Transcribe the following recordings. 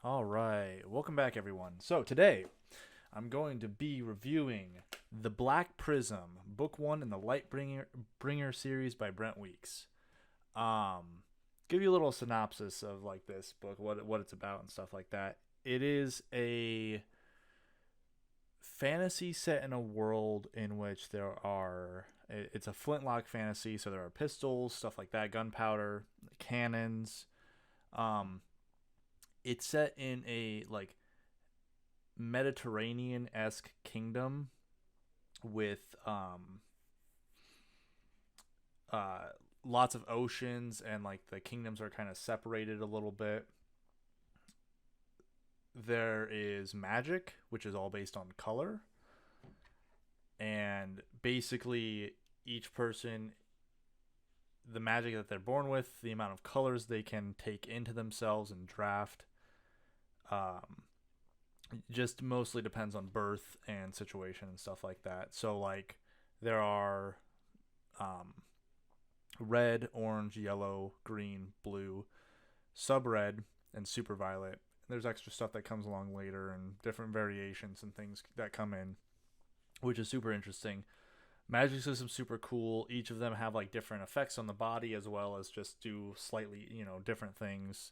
All right, welcome back, everyone. So today, I'm going to be reviewing the Black Prism, Book One in the Lightbringer series by Brent Weeks. Um, give you a little synopsis of like this book, what it's about, and stuff like that. It is a fantasy set in a world in which it's a flintlock fantasy, so there are pistols, stuff like that, gunpowder, cannons. Um, it's set in a like Mediterranean esque kingdom with uh lots of oceans, and like the kingdoms are kind of separated a little bit. There is magic, which is all based on color, and basically each person, the magic that they're born with, the amount of colors they can take into themselves and draft, um, just mostly depends on birth and situation and stuff like that. So like there are um, red, orange, yellow, green, blue, sub red, and super violet. There's extra stuff that comes along later and different variations and things that come in, which is super interesting. Magic system's super cool. Each of them have like different effects on the body as well as just do slightly, different things.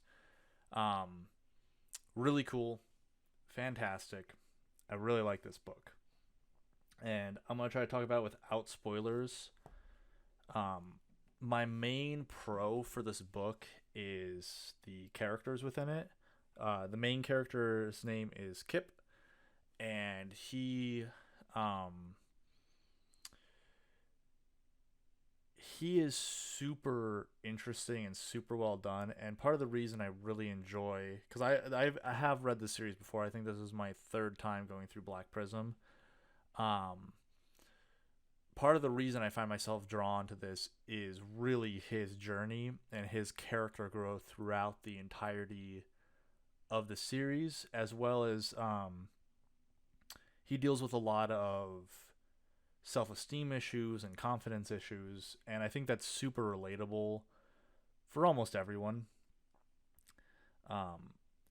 Um, really cool, fantastic. I really like this book, and I'm gonna try to talk about it without spoilers. Um, my main pro for this book is the characters within it. The main character's name is Kip, and um, he is super interesting and super well done. And part of the reason I really enjoy, because I have read this series before. I think this is my third time going through Black Prism. Um, Part of the reason I find myself drawn to this is really his journey and his character growth throughout the entirety of the series, as well as he deals with a lot of self esteem issues and confidence issues, and I think that's super relatable for almost everyone.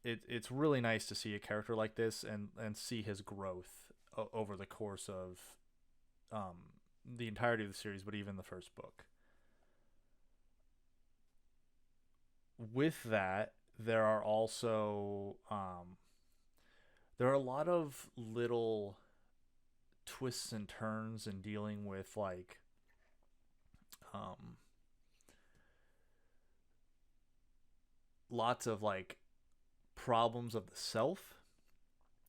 It's really nice to see a character like this and see his growth over the course of um, the entirety of the series, but even the first book. With that, there are also there are a lot of little twists and turns in dealing with like um, lots of like problems of the self.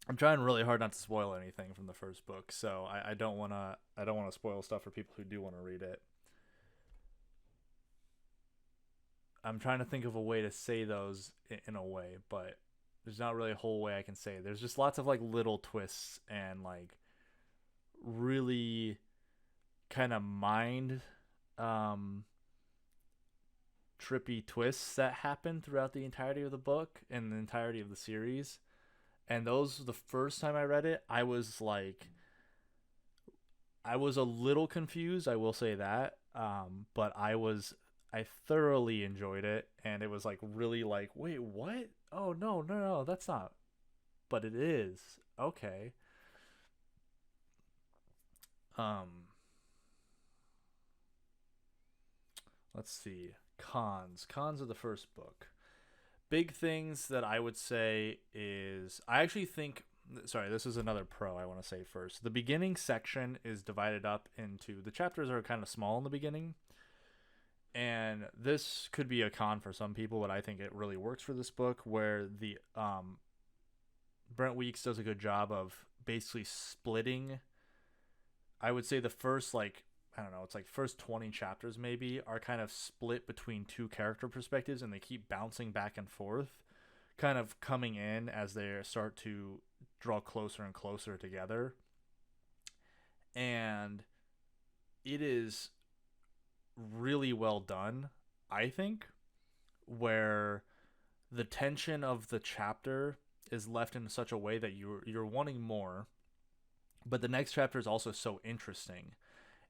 I'm trying really hard not to spoil anything from the first book, so I don't wanna spoil stuff for people who do want to read it. I'm trying to think of a way to say those in a way, but there's not really a whole way I can say it. There's just lots of like little twists and like really kind of mind um trippy twists that happen throughout the entirety of the book and the entirety of the series. And those, the first time I read it, I was a little confused, I will say that. But I thoroughly enjoyed it, and it was like really like, wait, what? Oh no, no, no, that's not. But it is. Okay. Um, let's see. Cons of the first book. Big things that I would say is I actually think, sorry, this is another pro I want to say first. The beginning section is divided up into, the chapters are kind of small in the beginning, and this could be a con for some people, but I think it really works for this book, where the Brent Weeks does a good job of basically splitting. I would say the first like, I don't know, it's like first 20 chapters maybe are kind of split between two character perspectives, and they keep bouncing back and forth, kind of coming in as they start to draw closer and closer together. And it is really well done, I think, where the tension of the chapter is left in such a way that you're wanting more, but the next chapter is also so interesting.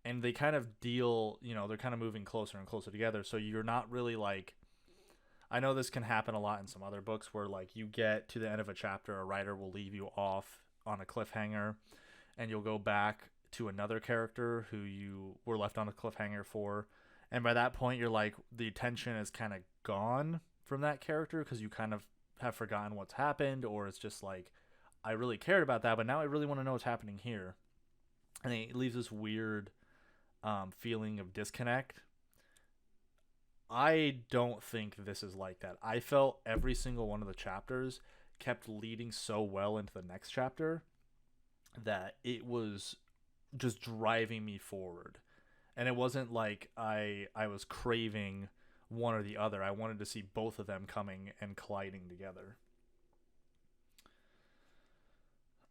And they kind of deal, they're kind of moving closer and closer together, so you're not really like, I know this can happen a lot in some other books where like you get to the end of a chapter, a writer will leave you off on a cliffhanger, and you'll go back to another character who you were left on a cliffhanger for, and by that point you're like the tension is kind of gone from that character because you kind of have forgotten what's happened, or it's just like I really cared about that, but now I really want to know what's happening here, and it leaves this weird feeling of disconnect. I don't think this is like that. I felt every single one of the chapters kept leading so well into the next chapter that it was just driving me forward. And it wasn't like I was craving one or the other. I wanted to see both of them coming and colliding together.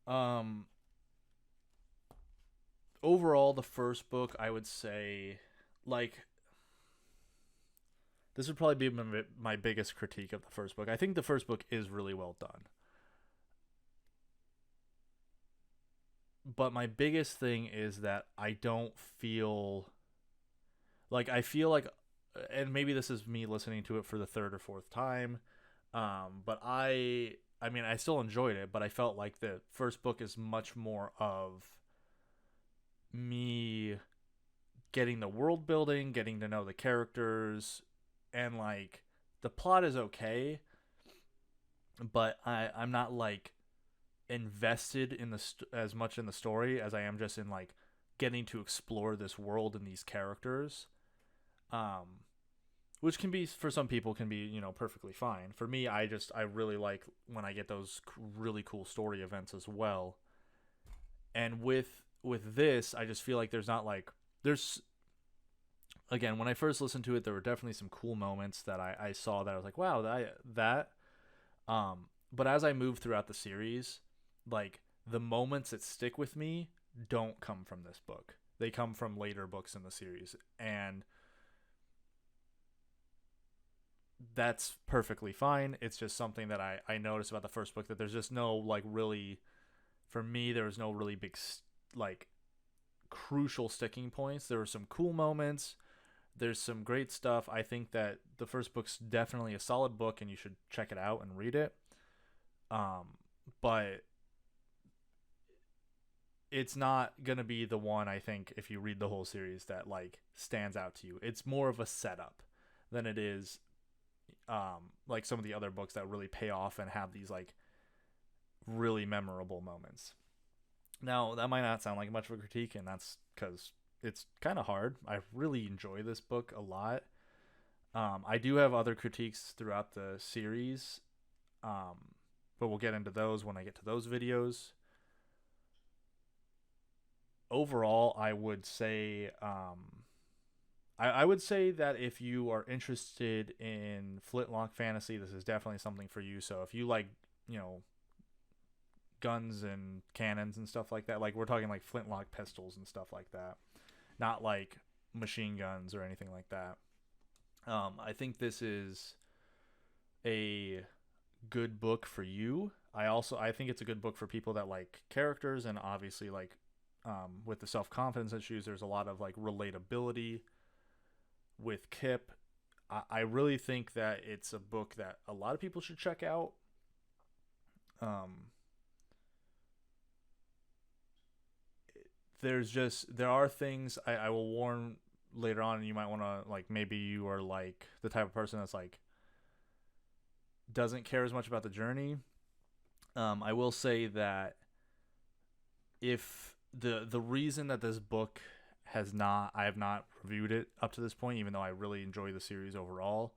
Um Overall the first book I would say like this would probably be my biggest critique of the first book. I think the first book is really well done. But my biggest thing is that I don't feel I feel like, and maybe this is me listening to it for the third or fourth time, but I mean, I still enjoyed it, but I felt like the first book is much more of me getting the world building, getting to know the characters, and like the plot is okay, but I'm not like invested in as much in the story as I am just in like getting to explore this world and these characters. Um, which can be for some people can be perfectly fine. For me, I really like when I get those really cool story events as well. And with this, I just feel like there's not like there's again when I first listened to it, there were definitely some cool moments that I saw that I was like, wow, that. But as I move throughout the series, like the moments that stick with me don't come from this book. They come from later books in the series, and that's perfectly fine. It's just something that I noticed about the first book that there's just no like really for me there was no really big like crucial sticking points. There were some cool moments. There's some great stuff. I think that the first book's definitely a solid book and you should check it out and read it. But it's not gonna be the one I think if you read the whole series that like stands out to you. It's more of a setup than it is like some of the other books that really pay off and have these like really memorable moments. Now that might not sound like much of a critique, and that's because it's kind of hard. I really enjoy this book a lot. I do have other critiques throughout the series, but we'll get into those when I get to those videos. Overall, I would say I would say that if you are interested in flintlock fantasy, this is definitely something for you. So if you like, guns and cannons and stuff like that, like we're talking like flintlock pistols and stuff like that, not like machine guns or anything like that. I think this is a good book for you. I think it's a good book for people that like characters, and obviously like with the self-confidence issues, there's a lot of like relatability with Kip. I really think that it's a book that a lot of people should check out. There are things I will warn later on, and you might want to like maybe you are like the type of person that's like doesn't care as much about the journey. I will say that if the reason that this book I have not reviewed it up to this point, even though I really enjoy the series overall.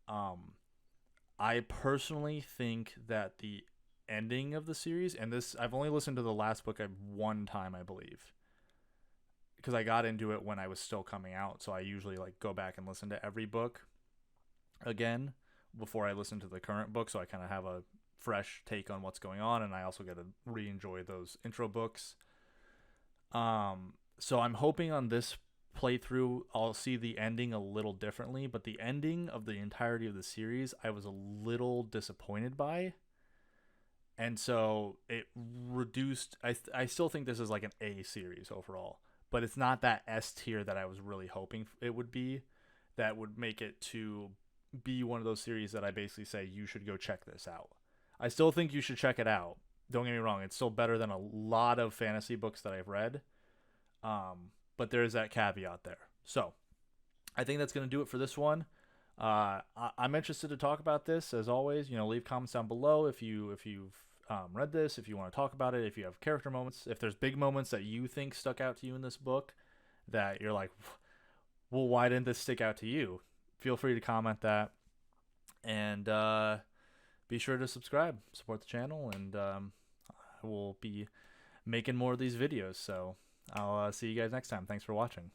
I personally think that the ending of the series, and this I've only listened to the last book one time, I believe, because I got into it when I was still coming out, so I usually like go back and listen to every book again before I listen to the current book, so I kind of have a fresh take on what's going on, and I also get to re-enjoy those intro books. So I'm hoping on this playthrough I'll see the ending a little differently, but the ending of the entirety of the series I was a little disappointed by. And so it reduced I still think this is like an A series overall, but it's not that S tier that I was really hoping it would be, that would make it to be one of those series that I basically say you should go check this out. I still think you should check it out. Don't get me wrong; it's still better than a lot of fantasy books that I've read. But there is that caveat there. So I think that's going to do it for this one. I'm interested to talk about this as always. Leave comments down below if you've read this, if you want to talk about it, if you have character moments, if there's big moments that you think stuck out to you in this book that you're like, well, why didn't this stick out to you? Feel free to comment that, and be sure to subscribe, support the channel, and I will be making more of these videos. So I'll see you guys next time. Thanks for watching.